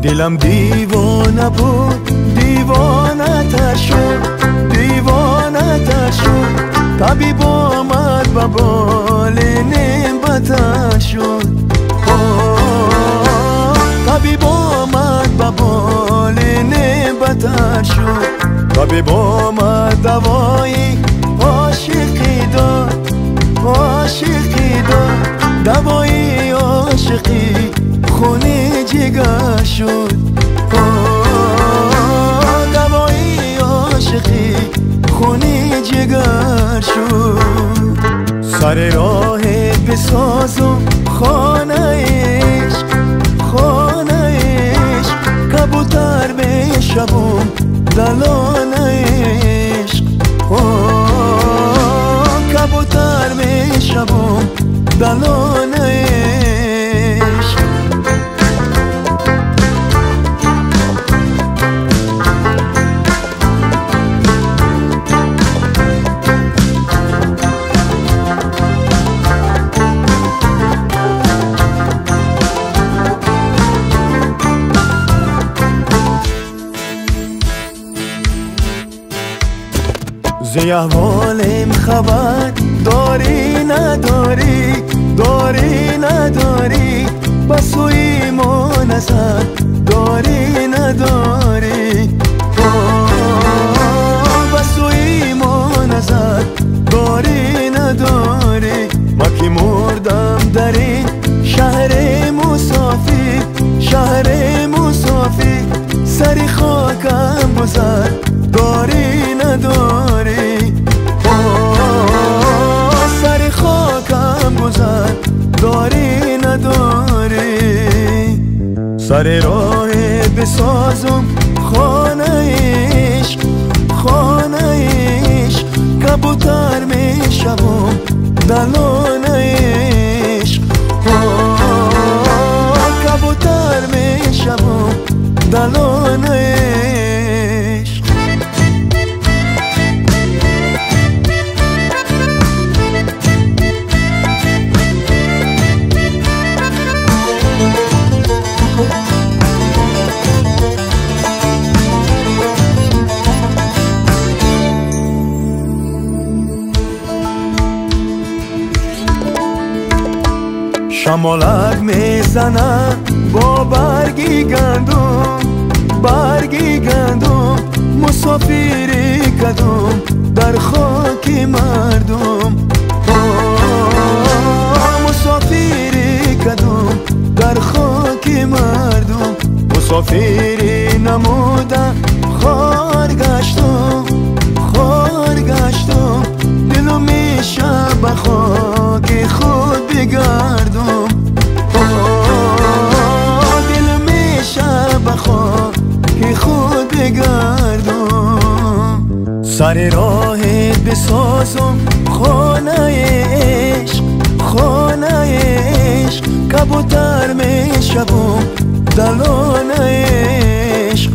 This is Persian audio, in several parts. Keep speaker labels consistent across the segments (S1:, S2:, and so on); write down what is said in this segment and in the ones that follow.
S1: دلم دیوانه بود، دیوانه تر شد، دیوانه تر شد. طبیب آمد و بالینم بتر شد. طبیب آمد و بالینم بتر شد. طبیب آمد دوایی عاشقی داد، عاشقی داد. دوایی عاشقی خونه جگر شد. دوایی عاشقی خونه جگر شد. سر راه بسازم خانه عشق، خانه عشق. کبوتر بشوم دلان عشق. کبوتر بشوم دلان عشق. زی احوالم خبر داری نداری، داری نداری. بسوی ما نظر داری نداری. بسوی ما نظر داری نداری. ما که مردم در این شهر مسافر، شهر مسافر. سری خاکم گذر داری نداری. سری خاکم گذر داری نداری. سر راه بسازم خانه عشق، خانه عشق. کبوتر میشوم دلان عشق. کبوتر میشوم دلان عشق. شمالک میزنه با برگی گندم، برگی گندم. مسافری کدوم در خاک مردم. مسافری کدوم در خاک مردم. مسافری نمودم خار گشتم، خار گشتم. دلو میشه به خاک خود بگردم. دل میشه به خاک خود بگردم. سر راهت بسازم خانه عشق، خانه عشق. کبوتر میشوم دلان عشق.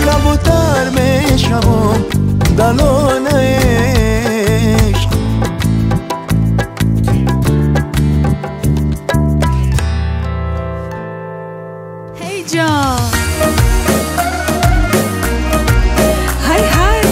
S1: کبوتر میشوم دلان عشق.
S2: هی جان های های.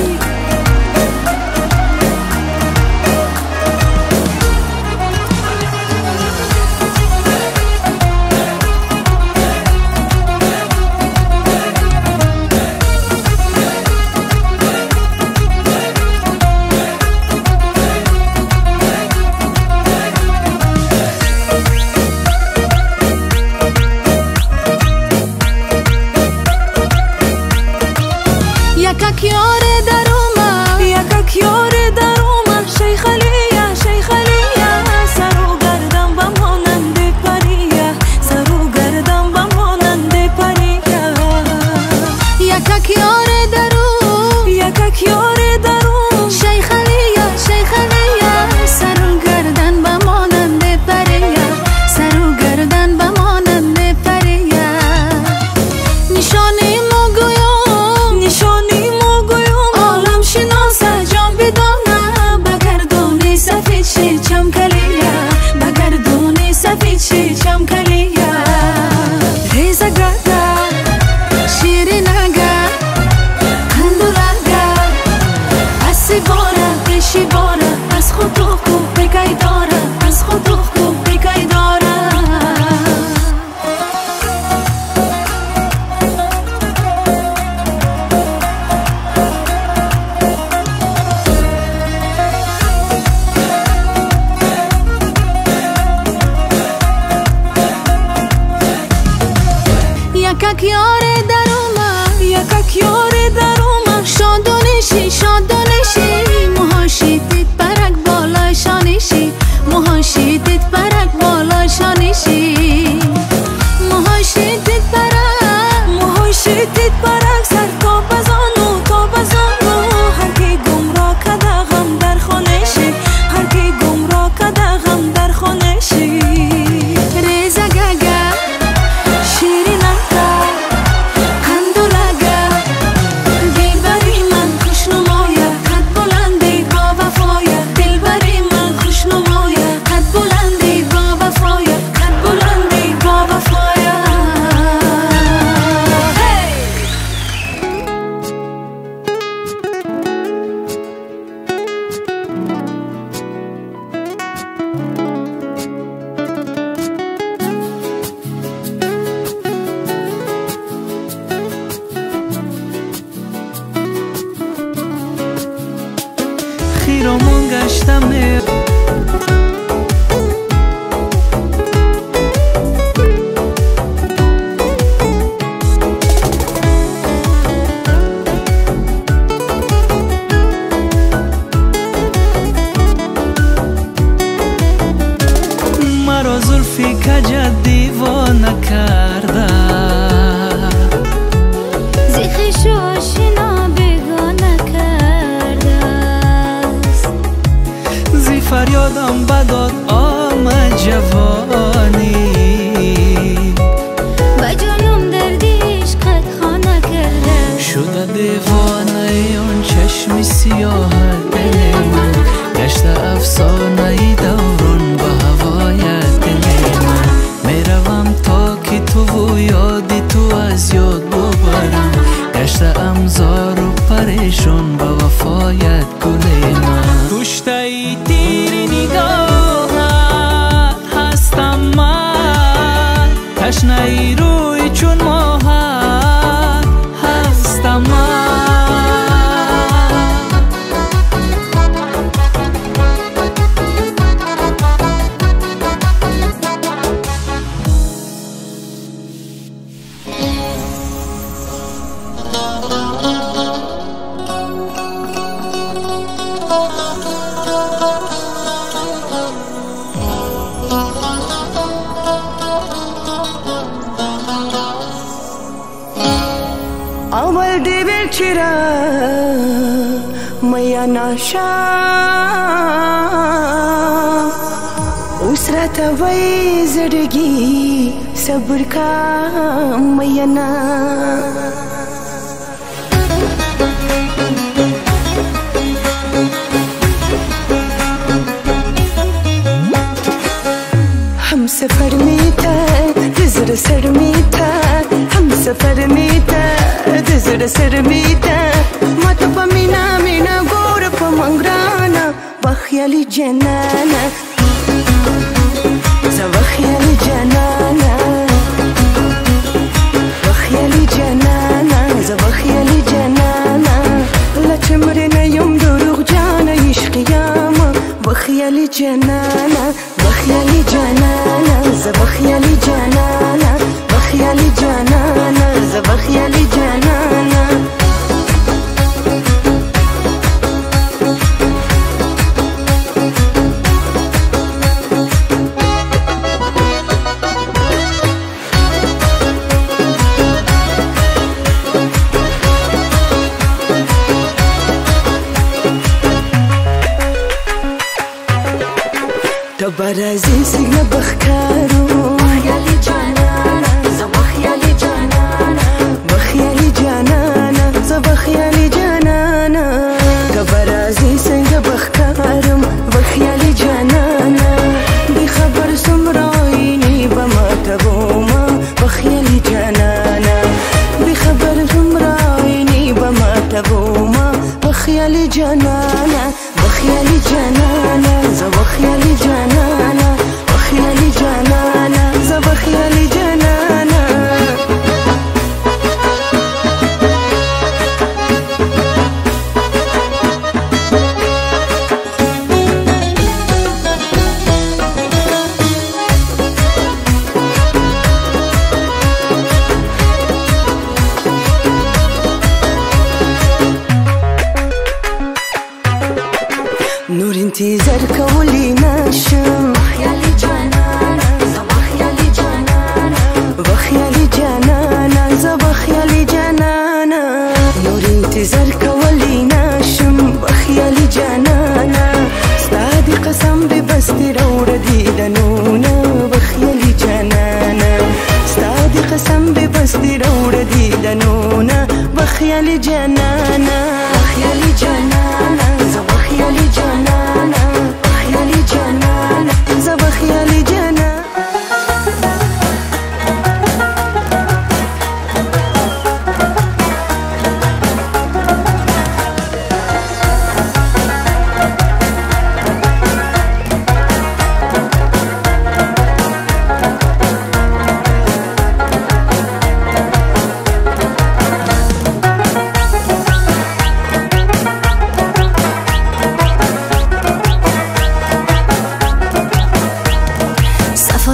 S2: باره بشی باره از خود رو کو بگی داره از خود رو کو بگی داره یکک یاره در اومد یکک یاره در اومد شادونشی شادونشی موهاشی دید برک بالای شانشی موهاشی دید برک بالای شانشی موهاشی دید برک سر تا بزانو تا بزانو هر کی گمراه کده غم در خانشی هر کی گمراه کده غم در خانشی ریزه گگه شیرین
S3: خیرمون گشتمه مرا زلفی کجت دیوانه کرده
S2: زیخش آشنا بگانه کرده
S3: زی فریادم بداد آمد جوانی
S2: و جانم دردی عشقت خانه کرده
S3: شده دیوانه اون چشم سیاه دل من گشته افسانه دوران به هوای دل من میروم تا که تو و یادی تو از یاد ببرم گشته امزار و پریشان به وفایت گل من کشته ای تیر نگاهت هستم من تشنه ای روی چون ماهت هستم من
S1: اول دی بیل چرا میا ناشا اسرت وای زړګي صبر کا میا نا हम सफर में था नजर सर में था हम सफर में था नजर सर में था मत पमीना मीना गोर पमंगराना बखियाली जनाना बखियाली जनाना बखियाली जनाना बखियाली जनाना लचमरे न यम दुरुग जाना इश्क यामा बखियाली जनाना بخيالي جنانا بخيالي جنانا بخيالي جنانا بخيالي جنانا تبرزي سجن بخكارو بخيالي جنانا بخيالي جنانا بخيالي جنانا بخيالي جنانا تبرزي سجن بخكارو بخيالي جنانا بخبر سمرايني بما تبوما بخيالي جنانا بخبر سمرايني بما تبوما بخيالي جنانا نور انتظار کولی نشم
S2: خیالی جانانا زبا خیالی جانانا
S1: و خیالی جانانا زبا خیالی جانانا نور انتظار کولی نشم و خیالی جانانا ستادی قسم ببستی روڑ دیدنونا و خیالی جانانا ستادی قسم ببستی روڑ دیدنونا و خیالی جانانا خیالی جانانا زبا خیالی جانانا خیالی جانانا زبا خیالی جانانا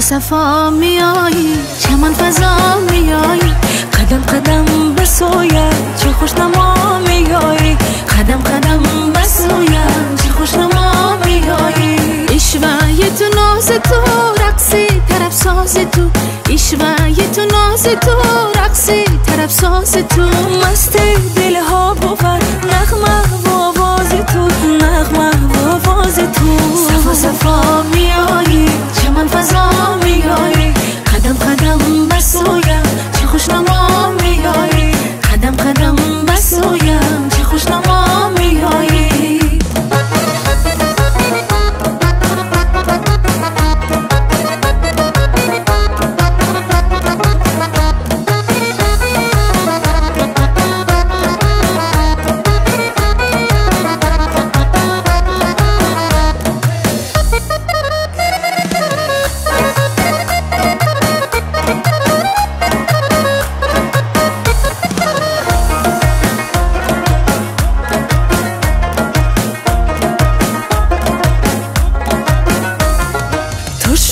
S2: صفا میایی چمن فضا میایی قدم قدم بسویم چه خوشنما میایی قدم قدم بسویم چه خوشنما میایی اشوای تو ناز تو رقصی طرف ساز تو اشوای تو ناز تو رقصی طرف ساز تو مست دلها بود نغمه و آواز تو نغمه و آواز تو صفا صفا میایی چمن فضا میایی قدم قدم بسویم چه خوشنما میایی قدم قدم بسویم چه خوشنما میایی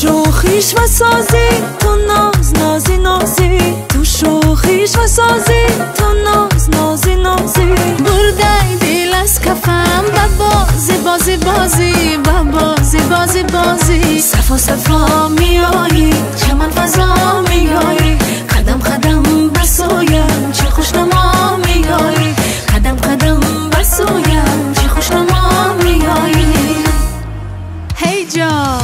S2: شوخیش و سازی تو ناز نازی نازی تو شوخیش و سازی تو ناز نازی نازی بردای دل از کفم با بازی بازی بازی با بازی بازی بازی صفا صفا میایی چمن فضا میایی قدم قدم بسویم چه خوشنما میایی قدم قدم بسویم چه خوشنما میایی هی جان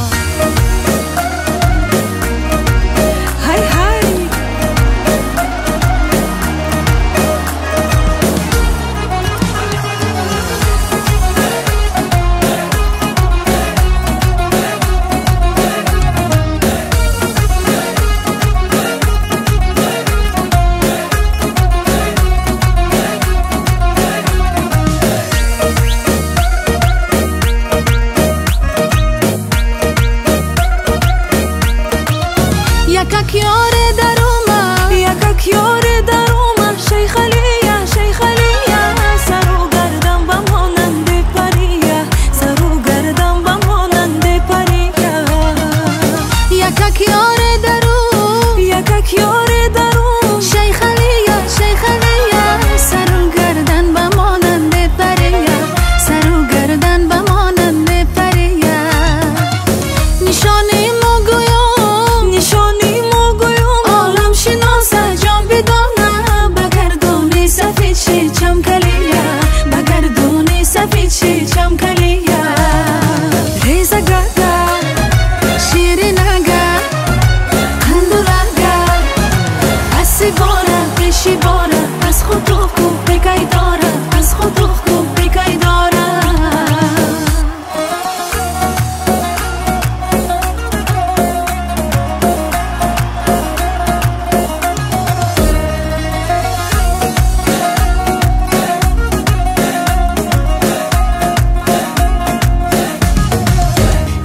S2: یکک یاره در اومد یکک یاره در اومد شیخ علیه شیخ علیه سر و گردم بمانند پریه سر و گردم بمانند پریه یکک یاره در او یکک یاره در او شیخ علیه شیخ علیه سر و گردن بمانند پریه سر و گردن بمانند پریه نشانی چی چم کلیه ریزه گرده شیرین اگه خندورگه اسی باره پیشی باره از خود رو خوب بگی داره از خود رو خوب بگی داره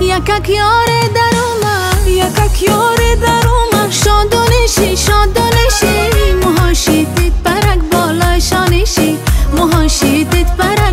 S2: یکک یاره در اومد یکک یاره در اومد شادانشی شادانشی موهاشی دید برک بالای شانشی موهاشی دید برک